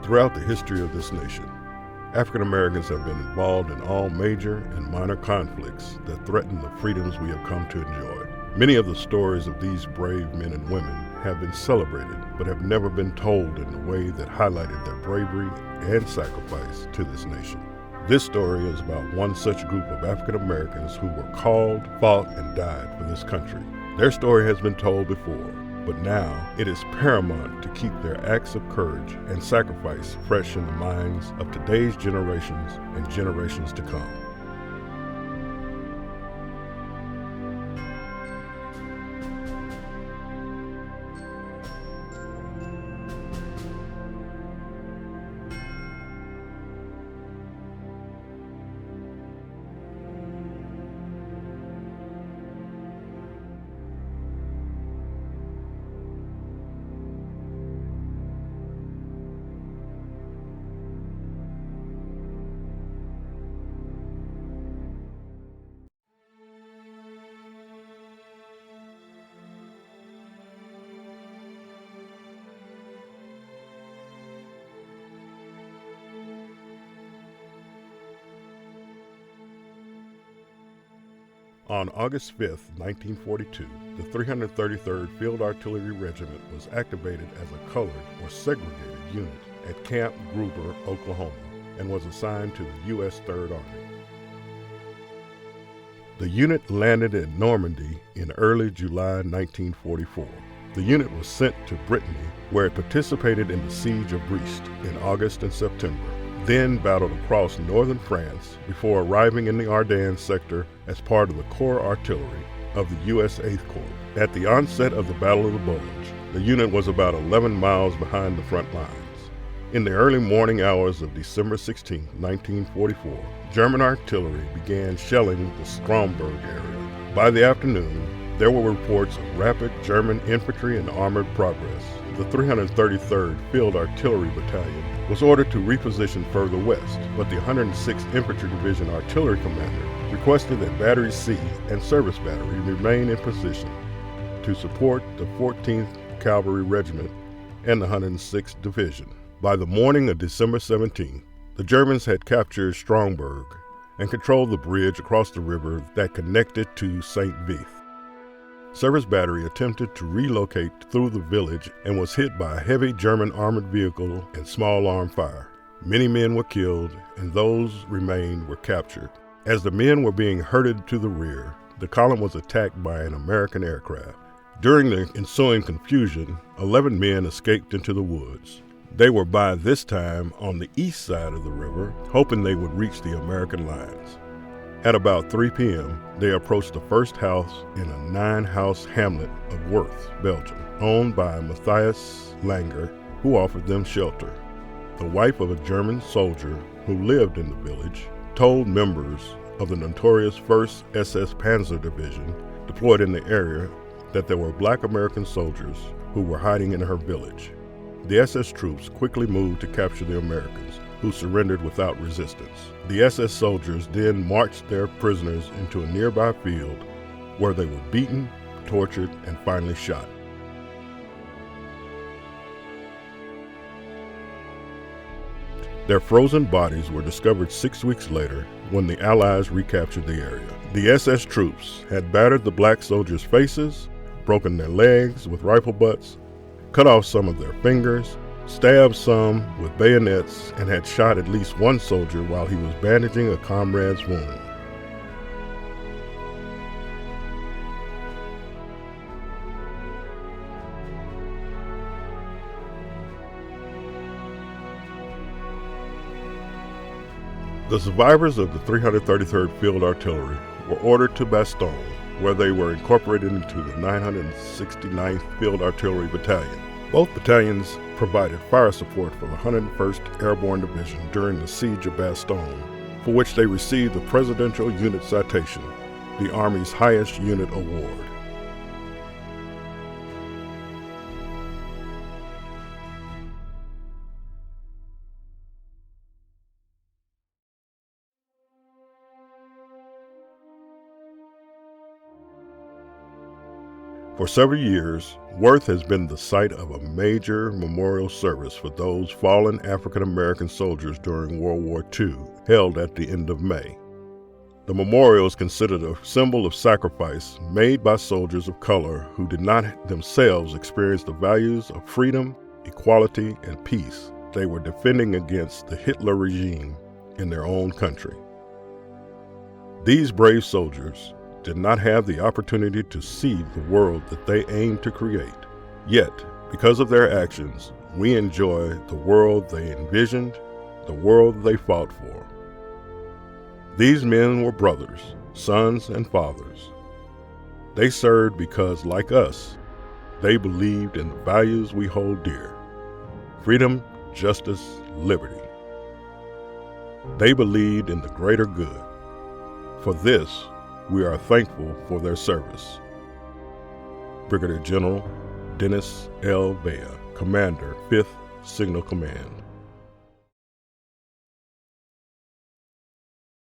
Throughout the history of this nation, African Americans have been involved in all major and minor conflicts that threaten the freedoms we have come to enjoy. Many of the stories of these brave men and women have been celebrated, but have never been told in the way that highlighted their bravery and sacrifice to this nation. This story is about one such group of African Americans who were called, fought, and died for this country. Their story has been told before, but now it is paramount to keep their acts of courage and sacrifice fresh in the minds of today's generations and generations to come. On August 5, 1942, the 333rd Field Artillery Regiment was activated as a colored or segregated unit at Camp Gruber, Oklahoma, and was assigned to the U.S. Third Army. The unit landed in Normandy in early July 1944. The unit was sent to Brittany, where it participated in the siege of Brest in August and September, then battled across northern France before arriving in the Ardennes sector as part of the Corps Artillery of the U.S. 8th Corps. At the onset of the Battle of the Bulge, the unit was about 11 miles behind the front lines. In the early morning hours of December 16, 1944, German artillery began shelling the Stromberg area. By the afternoon, there were reports of rapid German infantry and armored progress. The 333rd Field Artillery Battalion was ordered to reposition further west, but the 106th Infantry Division Artillery Commander requested that Battery C and Service Battery remain in position to support the 14th Cavalry Regiment and the 106th Division. By the morning of December 17th, the Germans had captured Stromberg and controlled the bridge across the river that connected to St. Vith. Service Battery attempted to relocate through the village and was hit by a heavy German armored vehicle and small arm fire. Many men were killed, and those remained were captured. As the men were being herded to the rear, the column was attacked by an American aircraft. During the ensuing confusion, 11 men escaped into the woods. They were by this time on the east side of the river, hoping they would reach the American lines. At about 3 p.m., they approached the first house in a 9-house hamlet of Wereth, Belgium, owned by Matthias Langer, who offered them shelter. The wife of a German soldier who lived in the village told members of the notorious 1st SS Panzer Division deployed in the area that there were Black American soldiers who were hiding in her village. The SS troops quickly moved to capture the Americans, who surrendered without resistance. The SS soldiers then marched their prisoners into a nearby field where they were beaten, tortured, and finally shot. Their frozen bodies were discovered 6 weeks later when the Allies recaptured the area. The SS troops had battered the black soldiers' faces, broken their legs with rifle butts, cut off some of their fingers, stabbed some with bayonets, and had shot at least one soldier while he was bandaging a comrade's wound. The survivors of the 333rd Field Artillery were ordered to Bastogne, where they were incorporated into the 969th Field Artillery Battalion. Both battalions provided fire support for the 101st Airborne Division during the Siege of Bastogne, for which they received the Presidential Unit Citation, the Army's highest unit award. For several years, Wereth has been the site of a major memorial service for those fallen African American soldiers during World War II, held at the end of May. The memorial is considered a symbol of sacrifice made by soldiers of color who did not themselves experience the values of freedom, equality, and peace they were defending against the Hitler regime in their own country. These brave soldiers did not have the opportunity to see the world that they aimed to create. Yet, because of their actions, we enjoy the world they envisioned, the world they fought for. These men were brothers, sons, and fathers. They served because, like us, they believed in the values we hold dear: freedom, justice, liberty. They believed in the greater good. For this, we are thankful for their service. Brigadier General Dennis L. Bea, Commander, 5th Signal Command.